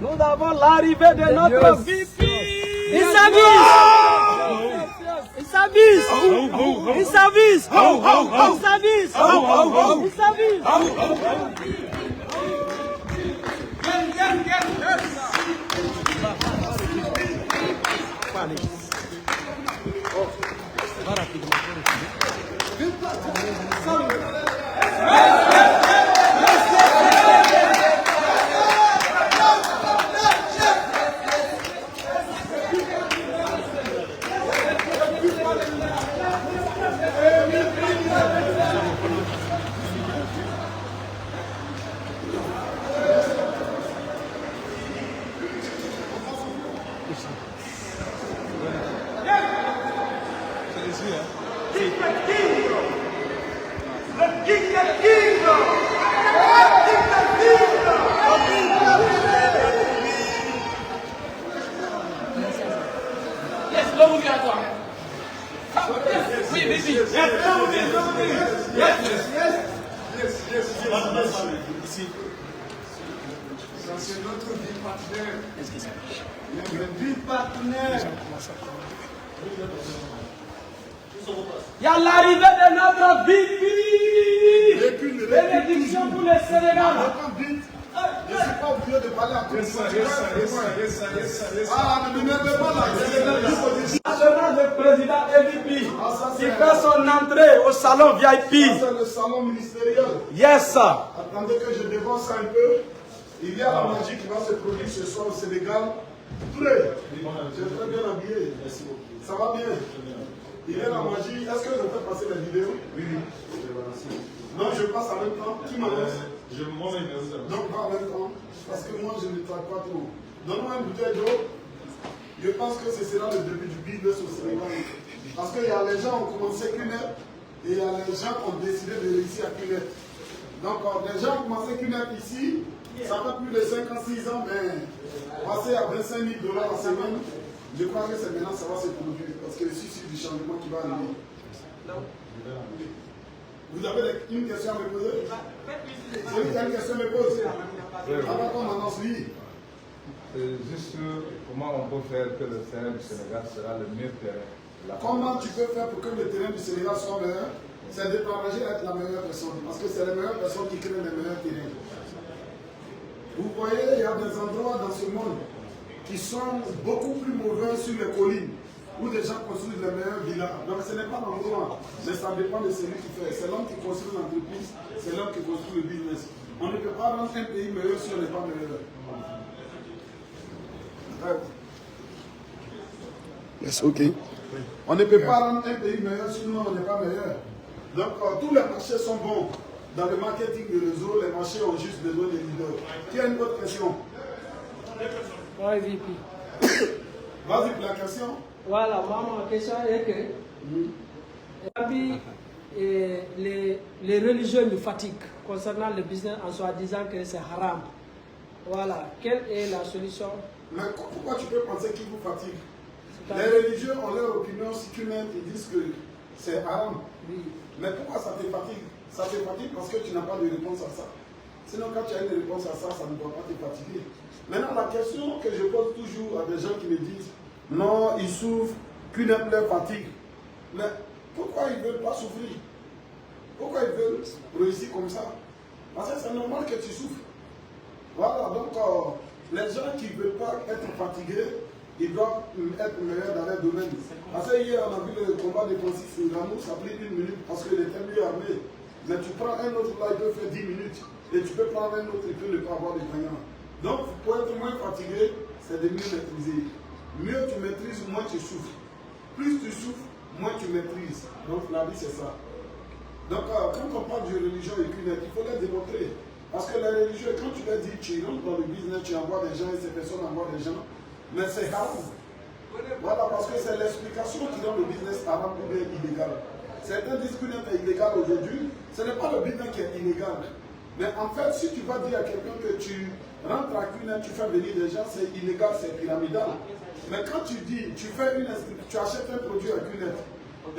Nous avons l'arrivée de notre VP. Il s'avise. C'est notre vie partenaire. Le vie partenaire. Il y a l'arrivée de notre VP. Bénédiction pour le Sénégal. Je ne suis pas obligé de parler à tout le monde. Ah, ne m'énervez pas là. Le président EVP qui fait son entrée au salon VIP. C'est le salon ministériel. Yes, sir. Attendez que je dévance un peu. Il y a la magie qui va se produire ce soir au Sénégal. Prêt. Je suis très bien habillé. Ça va bien. Il y a la magie. Est-ce que je peux passer la vidéo? Oui. Non, je passe en même temps. Qui m'annonce? Donc pas en même temps. Parce que moi, je ne traque pas trop. Donne-moi une bouteille d'eau. Je pense que ce sera le début du business au Sénégal. Parce que les gens ont commencé QNET et il y a les gens qui ont décidé de réussir à QNET. Donc, les gens ont commencé QNET ici. Ça fait plus de 5 ans, 6 ans, mais passer à 25 000 $ la semaine, je crois que c'est maintenant ça va se produire. Parce que je suis sûr du changement qui va arriver. Vous avez une question à me poser? Celui qui a une question à me poser. Avant qu'on m'annonce, oui. C'est juste comment on peut faire que le terrain du Sénégal sera le meilleur terrain. Comment tu peux faire pour que le terrain du Sénégal soit meilleur? C'est de t'engager à être la meilleure personne. Parce que c'est les meilleures personnes qui créent les meilleurs terrains. Vous voyez, il y a des endroits dans ce monde qui sont beaucoup plus mauvais sur les collines, où des gens construisent les meilleurs villas. Donc ce n'est pas l'endroit, mais ça dépend de celui qui fait. C'est l'homme qui construit l'entreprise, c'est l'homme qui construit le business. On ne peut pas rendre un pays meilleur si on n'est pas meilleur. Yes, ok. On ne peut pas rendre un pays meilleur si nous on n'est pas meilleur. Donc tous les marchés sont bons. Dans le marketing de réseau, les marchés ont juste besoin de leaders. Qui a une autre question? Oui, VP. Vas-y pour la question. Voilà, ma question est que les religieux nous fatiguent concernant le business en soi disant que c'est haram. Voilà, quelle est la solution? Mais pourquoi tu peux penser qu'ils vous fatiguent? Les religieux ont leur opinion, si tu m'aimes, ils disent que c'est haram. Oui. Mais pourquoi ça te fatigue? Ça te fatigue parce que tu n'as pas de réponse à ça. Sinon, quand tu as une réponse à ça, ça ne doit pas te fatiguer. Maintenant, la question que je pose toujours à des gens qui me disent non, ils souffrent, qu'une leur fatigue. Mais pourquoi ils ne veulent pas souffrir? Pourquoi ils veulent réussir comme ça? Parce que c'est normal que tu souffres. Voilà, donc les gens qui ne veulent pas être fatigués, ils doivent être meilleurs dans leur domaine. Parce que hier, on a vu le combat de Francis Ngannou, ça a pris 1 minute parce qu'il était mieux armé. Mais tu prends un autre là, il peut faire 10 minutes. Et tu peux prendre un autre, il peut ne pas avoir de gagnant. Donc, pour être moins fatigué, c'est de mieux maîtriser. Mieux tu maîtrises, moins tu souffres. Plus tu souffres, moins tu maîtrises. Donc, la vie, c'est ça. Donc, quand on parle de religion et QNET, il faut les démontrer. Parce que la religion, quand tu leur dis, tu rentres dans le business, tu envoies des gens et ces personnes envoient des gens, mais c'est haram. Voilà, parce que c'est l'explication qui donne le business haram ou bien illégal. Certains disent que QNET est illégal aujourd'hui. Ce n'est pas le business qui est illégal. Mais en fait, si tu vas dire à quelqu'un que tu rentres à QNET, tu fais venir des gens, c'est illégal, c'est pyramidal. Mais quand tu dis, tu achètes un produit à QNET,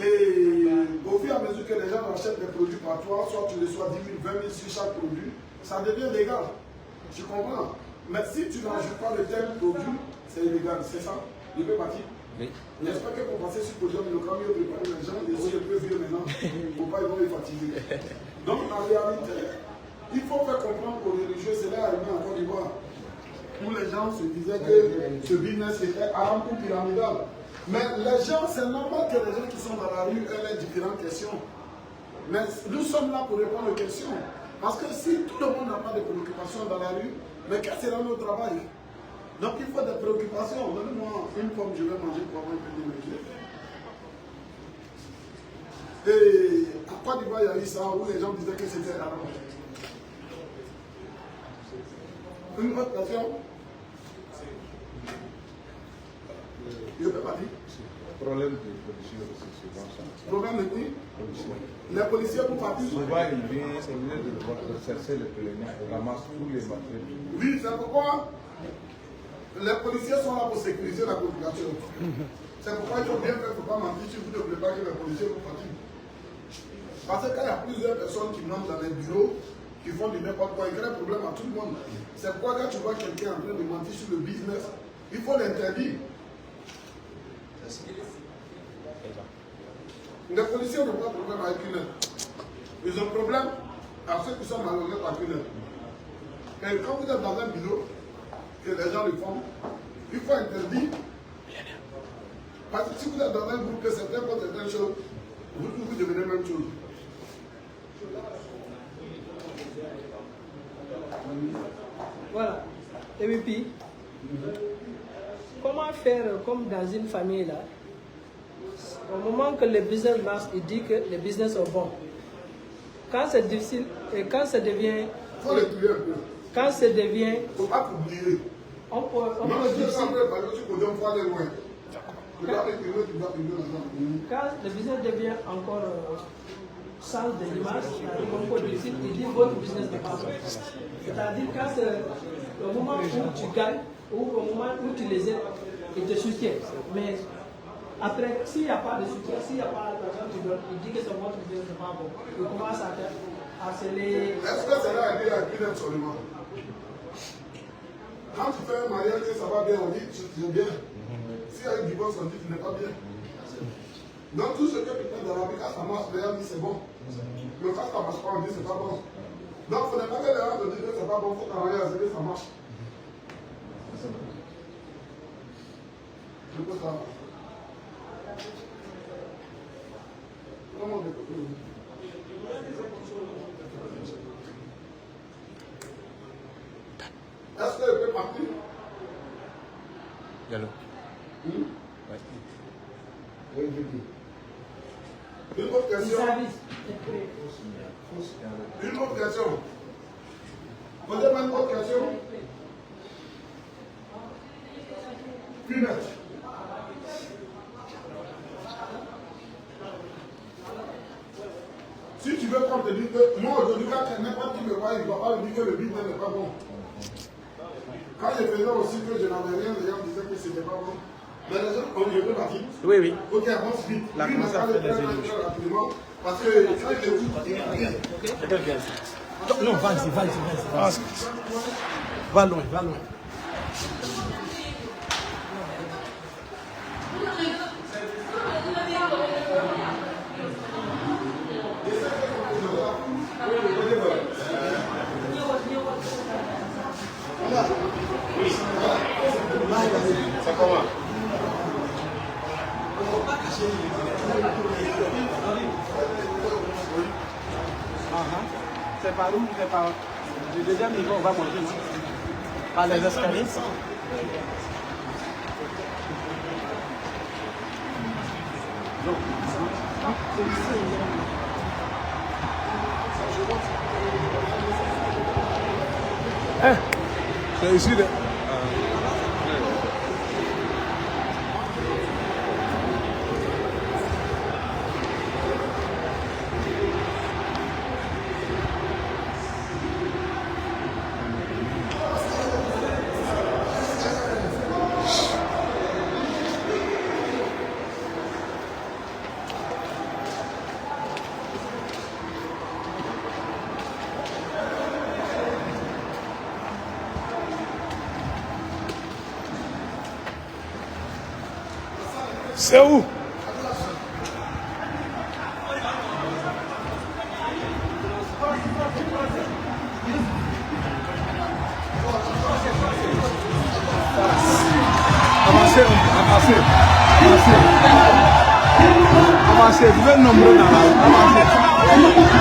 et au fur et à mesure que les gens achètent des produits par toi, soit tu reçois 10 000, 20 000 sur chaque produit, ça devient légal. Tu comprends? Mais si tu n'ajoutes pas de tels produits, c'est illégal, c'est ça? Il peut partir. Oui. J'espère que pour passer sur le podium, le camion prépare les gens, et si je peux vieux maintenant, pour pas ils vont les fatiguer. Donc en réalité, il faut faire comprendre aux religieux, c'est là arrivé en Côte d'Ivoire, où les gens se disaient que ce business était haram ou pyramidal. Mais les gens, c'est normal que les gens qui sont dans la rue aient différentes questions. Mais nous sommes là pour répondre aux questions. Parce que si tout le monde n'a pas de préoccupations dans la rue, mais quel sera notre travail? Donc il faut des préoccupations. Donnez-moi une pomme, je vais manger pour avoir un peu d'énergie. Et à Côte d'Ivoire, il y a eu ça où les gens disaient que c'était haram. Une autre question? Je ne peux pas dire. Problème de policiers aussi, souvent ça. Problème de qui? Policiers. Les policiers pour partir? Souvent, ils viennent, au lieu de chercher les pèlerins, ils ramassent tous les matériels. Oui, c'est pourquoi les policiers sont là pour sécuriser la population. C'est pourquoi il faut bien faire, il ne faut pas mentir si vous ne voulez pas que les policiers vous fatiguent. Parce que quand il y a plusieurs personnes qui mentent dans les bureaux, qui font du n'importe quoi, il crée un problème à tout le monde. C'est pourquoi quand tu vois quelqu'un en train de mentir sur le business, il faut l'interdire. Les policiers n'ont pas de problème avec une aide. Ils ont problème à ceux qui sont malhonnêtes avec une aide. Et quand vous êtes dans un bureau, que les gens le font, il faut interdire. Parce que si vous êtes dans un groupe que certains font certaines choses, vous devenez même chose. Voilà. Et puis, comment faire comme dans une famille là? Au moment que le business marche, il dit que le business est bon. Quand c'est difficile et quand ça devient... Il faut le tuer un peu. Quand ça devient... Il ne faut pas oublier. On peut difficile. Quand le business devient encore sans de l'image, on peut difficile, il dit votre business n'est pas bon. C'est-à-dire quand c'est le moment où tu gagnes ou au moment où tu les aides, ils te soutiennent. Mais après, s'il n'y a pas de soutien, s'il n'y a pas d'argent, tu donnes, il dit que c'est votre business n'est pas bon. Il commence à harceler. Est-ce que c'est là à dire absolument? Quand tu fais un mariage, ça va bien, on dit tu es bien. Si il y a une divorce, on dit tu n'es pas bien. Donc tout ce que tu fais dans la vie, quand ça marche, les gens disent c'est bon. Mais quand ça ne marche pas, on dit c'est pas bon. Donc il ne faut pas que les gens te disent que c'est pas bon, il faut travailler à ce que ça marche. Je peux ça. Comment on peut est-ce qu'elle peut partir? Diallo. Oui. Oui, Une autre question. Une autre question. Posez-moi une autre question. Une. Si tu veux qu'on te dise que moi aujourd'hui, quand n'importe qui me voit, il ne doit pas me dire que le business n'est pas bon. Quand je faisais aussi que je n'avais rien, les gens disaient que ce n'était pas bon. Mais les gens, on y est parti. Oui, oui. Ok, avance vite. La Lui, commence à faire des éloges. rapidement. Parce que quand il écoute, Non, vas-y, vas-y. Va loin, va loin. c'est comment? C'est par où? C'est par le deuxième niveau, on va monter ici. Par les escaliers. C'est ici, là. C'est où? Avancez, avancez, avancez. Avancez, vous êtes nombreux dans la rue. Avancez.